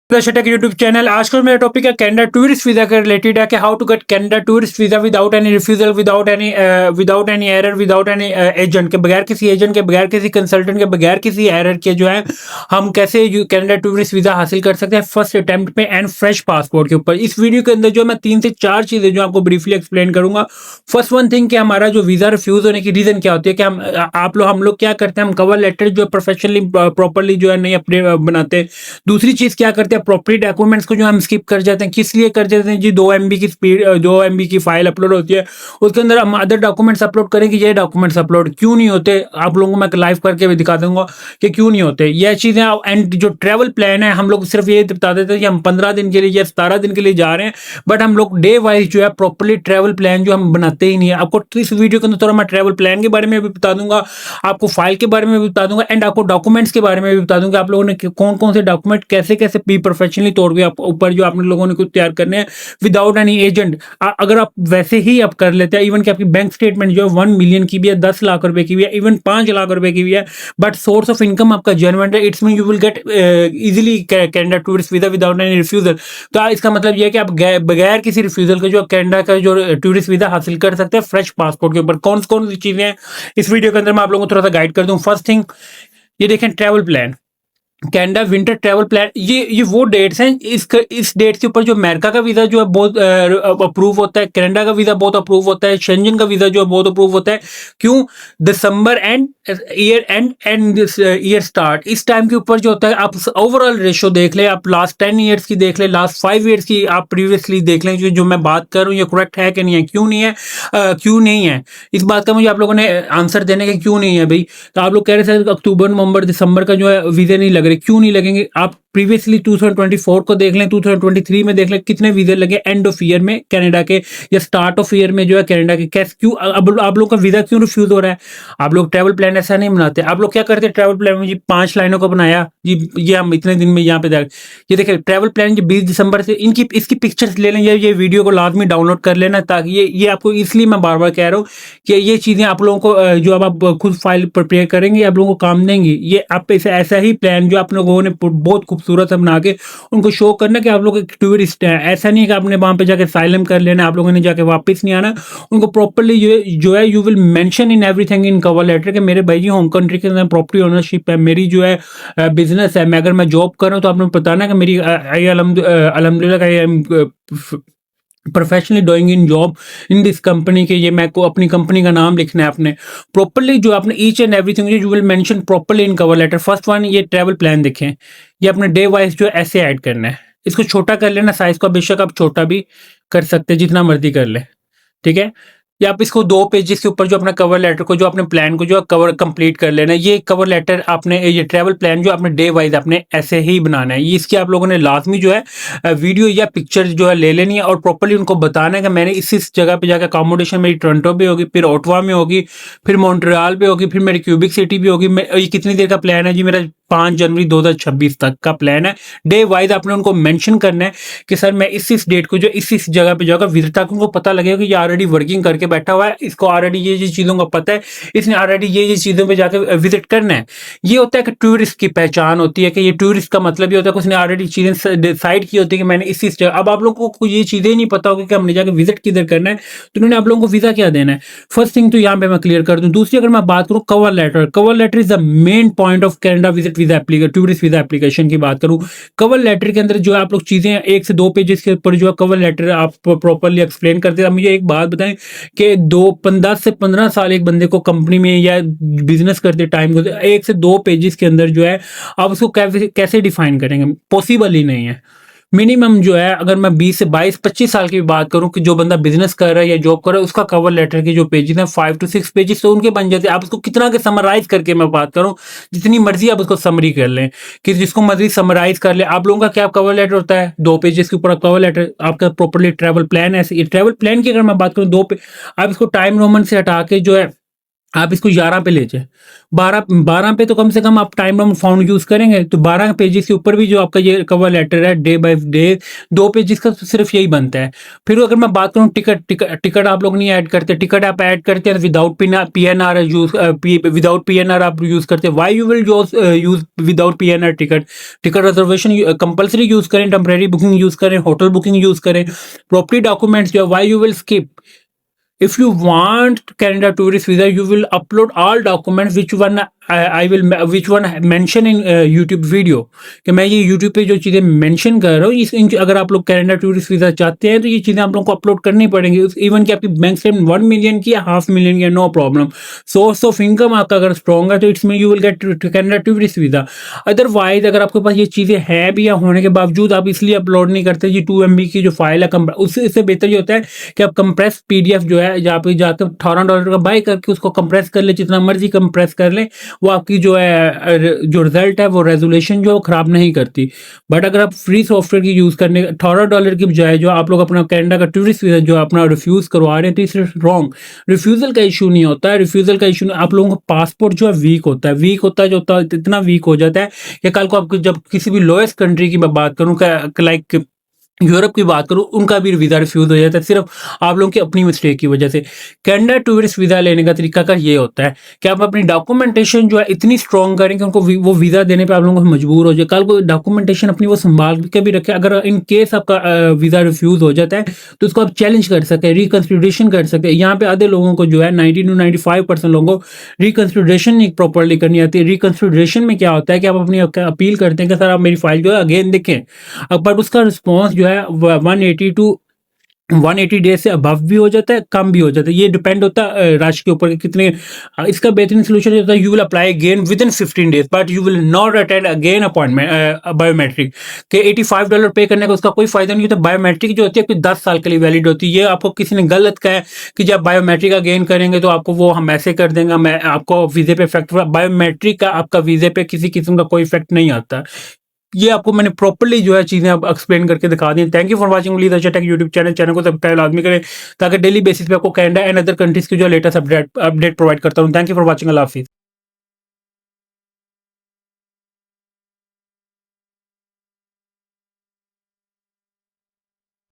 Take YouTube channel. आज का मेरा टॉपिक है कनाडा टूरिस्ट वीजा के रिलेटेड है कि how to get Canada tourist visa without any refusal, without any error, without any agent के बगैर, किसी एजेंट के बगैर, किसी कंसल्टेंट के बगैर, किसी एरर के जो है हम कैसे कनाडा टूरिस्ट वीजा हासिल कर सकते हैं फर्स्ट अटेम्प्ट पे एंड फ्रेश पासपोर्ट के ऊपर। इस वीडियो के अंदर जो मैं 3 से 4 चीजें जो आपको ब्रीफली एक्सप्लेन करूंगा। फर्स्ट वन थिंग कि हमारा जो वीजा रिफ्यूज होने की रीजन क्या होती है कि हम लोग क्या करते हैं, हम कवर लेटर जो प्रोफेशनली प्रॉपरली जो है नहीं अपने बनाते। दूसरी चीज क्या करते हैं, प्रॉपर्टी डॉक्यूमेंट्स को जो हम स्किप कर जाते हैं। किस लिए कर जाते हैं जी? 2 MB की स्पीड, 2 MB की फाइल अपलोड होती है, उसके अंदर हम अदर डॉक्यूमेंट्स अपलोड करें कि ये डॉक्यूमेंट्स अपलोड क्यों नहीं होते। आप लोगों को मैं लाइव करके भी दिखा दूंगा कि क्यों नहीं होते ये चीजें। एंड जो ट्रैवल प्लान है, हम लोग सिर्फ ये बता देते हैं कि हम 15 दिन के लिए या 17 दिन के लिए जा रहे हैं, बट हम लोग डे वाइज जो है प्रॉपरली ट्रैवल प्लान जो हम बनाते ही नहीं है। आपको इस वीडियो के अंदर थोड़ा मैं ट्रैवल प्लान के बारे में भी बता दूंगा, आपको फाइल के बारे में भी बता दूंगा, एंड आपको डॉक्यूमेंट्स के बारे में भी बता दूंगा आप लोगों ने कौन कौन से डॉक्यूमेंट कैसे कैसे बी प्रोफेशनली तौर पे आप ऊपर जो आपने लोगों ने कुछ तैयार करने हैं विदाउट एनी एजेंट। अगर आप वैसे ही आप कर लेते हैं, इवन कि आपकी बैंक स्टेटमेंट जो है 1 मिलियन की भी है, 10 लाख रुपए की भी है, इवन 5 लाख रुपए की भी है, बट सोर्स ऑफ इनकम आपका जेन्युइन है, it's mean you will gate easily Canada tourist visa without any refusal. तो इसका मतलब यह है कि आप बगैर किसी रिफ्यूजल के जो कनाडा का जो टूरिस्ट वीजा हासिल कर सकते हैं फ्रेश पासपोर्ट के ऊपर। कौन कौन सी चीजें हैं इस वीडियो के अंदर मैं आप लोगों को थोड़ा सा गाइड कर दूं। फर्स्ट थिंग ये देखें, travel plan, Canada winter travel plan. ये वो डेट्स हैं, इस डेट के ऊपर जो अमेरिका का वीजा जो है बहुत अप्रूव होता है, कनाडा का वीजा बहुत अप्रूव होता है, शेंजन का वीजा जो है बहुत अप्रूव होता है। क्यों? December end year end year start, इस टाइम के ऊपर जो होता है। आप ओवरऑल रेशो देख लें, आप लास्ट 10 ईयर्स की देख लें, लास्ट 5 ईयर्स की आप प्रीवियसली देख लें, जो मैं बात कर रहा हूँ ये करेक्ट है कि नहीं है, क्यों नहीं है, क्यों नहीं है। इस बात का मुझे आप लोगों ने आंसर देने के क्यों नहीं है भाई। तो आप लोग कह रहे थे अक्टूबर नवंबर दिसंबर का जो है वीजा नहीं लग रहे, क्यों नहीं लगेंगे? आप प्रीवियसली 2024 को देख लें, 2023 में देख लें कितने वीजा लगे एंड ऑफ ईयर में कनाडा के, या स्टार्ट ऑफ ईयर में जो है कनाडा के। कैसे क्यों अब आप लोग का वीजा क्यों रिफ्यूज हो रहा है? आप लोग ट्रैवल प्लान ऐसा नहीं बनाते। आप लोग क्या करते हैं, ट्रैवल प्लान में जी 5 लाइनों को बनाया जी, ये हम इतने दिन में यहाँ पे ये देखिए ट्रैवल प्लान जो 20 दिसंबर से इनकी इसकी पिक्चर्स ले लें, ये वीडियो को लाजमी डाउनलोड कर लेना, ताकि ये आपको, इसलिए मैं बार बार कह रहा हूँ कि ये चीजें आप लोगों को जो अब आप खुद फाइल प्रिपेयर करेंगे आप लोगों को काम देंगी। ये आप ऐसा ही प्लान जो आप लोगों ने बहुत खूबसूरत बना के उनको शो करना कि आप लोग एक टूरिस्ट हैं। ऐसा नहीं कि आपने वहां पे जाके साइलम कर लेना, आप लोगों ने जाके वापस नहीं आना। उनको प्रॉपरली जो है you will mention in everything in cover letter कि मेरे भाई जी होम कंट्री के अंदर प्रॉपर्टी ओनरशिप है, मेरी जो है बिजनेस है, मैं अगर मैं जॉब कर रहा हूँ तो आपने बताना कि मेरी अल्हम्दुलिल्लाह I am professionally doing in job in this company के, ये मैं को अपनी कंपनी का नाम लिखना है आपने प्रॉपरली, जो आपने each and everything you will mention properly in cover letter. First one, ये ट्रैवल प्लान देखें, ये अपने डे वाइज जो ऐसे ऐड करना है। इसको छोटा कर लेना, साइज को बेशक आप छोटा भी कर सकते हैं, जितना मर्जी कर ले, ठीक है। या आप इसको 2 पेजेस के ऊपर जो अपना कवर लेटर को, जो अपने प्लान को जो कवर कंप्लीट कर लेना है। ये कवर लेटर आपने, ये ट्रैवल प्लान जो आपने डे वाइज आपने ऐसे ही बनाना है। ये इसकी आप लोगों ने लाजमी जो है वीडियो या पिक्चर जो है ले लेनी है और प्रॉपर्ली उनको बताना है कि मैंने इस जगह पे जाकर अकोमोडेशन मेरी टोरंटो पे होगी, फिर ओटावा में होगी, फिर मॉन्ट्रियल पे होगी, फिर मेरी क्यूबिक सिटी भी होगी। ये कितनी देर का प्लान है जी? मेरा 5 जनवरी 2026 तक का प्लान है। डे वाइज आपने उनको मेंशन करना है कि सर मैं इस डेट को जो इस जगह पे जाकर विजिट, ताकि उनको पता लगेगा कि ये ऑलरेडी वर्किंग करके बैठा हुआ है, इसको ऑलरेडी ये चीज़ों का पता है, इसने ऑलरेडी ये चीज़ों पे जाकर विजिट करना है। ये होता है कि टूरिस्ट की पहचान होती है, कि ये टूरिस्ट का मतलब ये होता है कि उसने ऑलरेडी चीज़ें डिसाइड की होती है कि मैंने इस जगह। अब आप लोगों को ये चीज़ें नहीं पता होगी कि हमने जाकर विजिट किधर करना है, तो उन्होंने आप लोगों को वीज़ा क्या देना है। फर्स्ट थिंग तो यहाँ पे मैं क्लियर कर दूँ। दूसरी, अगर मैं बात करूँ cover letter, cover letter is the main point of Canada visit visa application, tourist visa application की बात करूँ। कवर लेटर के अंदर जो है आप लोग चीज़ें 1 से 2 पेजेस के ऊपर जो है कवर लेटर आप प्रॉपरली एक्सप्लेन करते हैं। मुझे एक बात बताएं कि 10 से 15 साल एक बंदे को कंपनी में या बिजनेस करते टाइम को 1 से 2 पेजेस के अंदर जो है आप उसको कैसे डिफाइन करेंगे? पॉसिबल ही नहीं है। मिनिमम जो है, अगर मैं 20 से 22-25 साल की बात करूं कि जो बंदा बिजनेस कर रहा है या जॉब कर रहा है, उसका कवर लेटर के जो पेजेस हैं 5 to 6 पेजेस तो उनके बन जाते हैं। आप उसको कितना के समराइज करके मैं बात करूं, जितनी मर्जी आप उसको समरी कर लें, कि जिसको मर्जी समराइज कर ले। आप लोगों का क्या कवर लेटर होता है? 2 पेजेस के ऊपर कवर लेटर आपका प्रॉपरली ट्रैवल प्लान है। ये ट्रैवल प्लान की अगर मैं बात करूँ 2 पे, आप इसको टाइम रोमन से हटा के जो है आप इसको 11 पे ले जाए, 12 पे तो कम से कम आप टाइम बाउंड फाउंड यूज़ करेंगे, तो 12 पेजेस के ऊपर भी जो आपका ये कवर लेटर है डे बाय डे 2 पेजेस का तो सिर्फ यही बनता है। फिर अगर मैं बात करूँ टिकट आप लोग नहीं ऐड करते, टिकट आप ऐड करते हैं without PNR use without PNR आप यूज़ करते हैं। Why you will use without PNR ticket reservation compulsory use करें, टेम्परेरी बुकिंग यूज़ करें, होटल बुकिंग यूज़ करें, प्रॉपर्टी डॉक्यूमेंट्स जो है why you will skip. If you want Canada tourist visa, you will upload all documents which one I will which one mention in YouTube video कि मैं ये YouTube पे जो चीज़ें mention कर रहा हूँ अगर आप लोग कनाडा टूरिस्ट वीज़ा चाहते हैं तो ये चीज़ें आप लोगों को अपलोड करनी पड़ेंगी। इवन कि आपकी बैंक स्टेटमेंट 1 मिलियन की या $500,000 की, no problem. Source of income आपका अगर स्ट्रॉन्ग है तो it's mean you will get Canada tourist visa. Otherwise अगर आपके पास ये चीज़ें हैं भी या होने के बावजूद आप इसलिए अपलोड नहीं करते, ये 2 MB की जो फाइल है उससे बेहतर ये होता है कि आप कंप्रेस PDF जो है जहाँ पे जाकर $18 का बाय करके उसको कंप्रेस कर ले, जितना मर्जी कंप्रेस कर ले, वो आपकी जो है जो रिजल्ट है वो रेजोल्यूशन जो खराब नहीं करती। बट अगर आप फ्री सॉफ्टवेयर की यूज़ करने $18 की बजाय जो आप लोग अपना कनाडा का टूरिस्ट वीज़ा जो अपना रिफ्यूज़ करवा रहे हैं तो इट्स रॉन्ग। रिफ्यूज़ल का इशू नहीं होता है, रिफ्यूज़ल का इशू आप लोगों का पासपोर्ट जो है वीक होता है, जो होता है इतना वीक हो जाता है कि कल को आपको जब किसी भी लोएस्ट कंट्री की मैं बात करूँ लाइक यूरोप की बात करूँ, उनका भी वीज़ा रिफ्यूज़ हो जाता है सिर्फ आप लोगों की अपनी मिस्टेक की वजह से। कनाडा टूरिस्ट वीज़ा लेने का तरीका का ये होता है कि आप अपनी डॉक्यूमेंटेशन जो है इतनी स्ट्रॉन्ग करें कि उनको वो वीज़ा देने पे आप लोगों को मजबूर हो जाए। कल को डॉक्यूमेंटेशन अपनी वो संभाल के भी रखें, अगर इन केस आपका वीज़ा रिफ्यूज़ हो जाता है तो उसको आप चैलेंज कर सकें, रिकन्सिडरेशन कर सकें। यहाँ पे आधे लोगों को जो है 90 to 95% लोगों को रिकन्सिडरेशन नहीं प्रॉपरली करनी आती है। रिकन्सिडरेशन में क्या होता है कि आप अपनी अपील करते हैं कि सर आप मेरी फाइल जो है अगेन देखें, बट उसका रिस्पॉन्स जो है 180 टू 180 डेज से अबव भी हो जाता है, कम भी हो जाता है। ये डिपेंड होता है राशि के ऊपर कि कितने। इसका बेहतरीन सोल्यूशन होता है you will apply again with in 15 days but you will not attend again appointment biometric के $85 पे करने का उसका कोई फायदा नहीं होता। बायोमेट्रिक जो होती है आपकी 10 साल के लिए वैलिड होती है। ये आपको किसी ने गलत कहा है कि जब बायोमेट्रिक अगेन करेंगे तो आपको वो हम ऐसे कर देंगे, मैं आपको वीजे पे इफेक्ट। बायोमेट्रिक का आपका वीजे पे किसी किस्म का कोई इफेक्ट नहीं आता। ये आपको मैंने प्रॉपर्ली जो है चीज़ें अब एक्सप्लेन करके दिखा दी। Thank you for watching please अच्छा टेक यूट्यूब चैनल को सब्सक्राइब लाजमी करें ताकि डेली बेसिस पे आपको कनाडा एंड अदर कंट्रीज की जो लेटेस्ट अपडेट प्रोवाइड करता हूँ। थैंक यू फॉर वाचिंग, अल्लाह हाफिज़।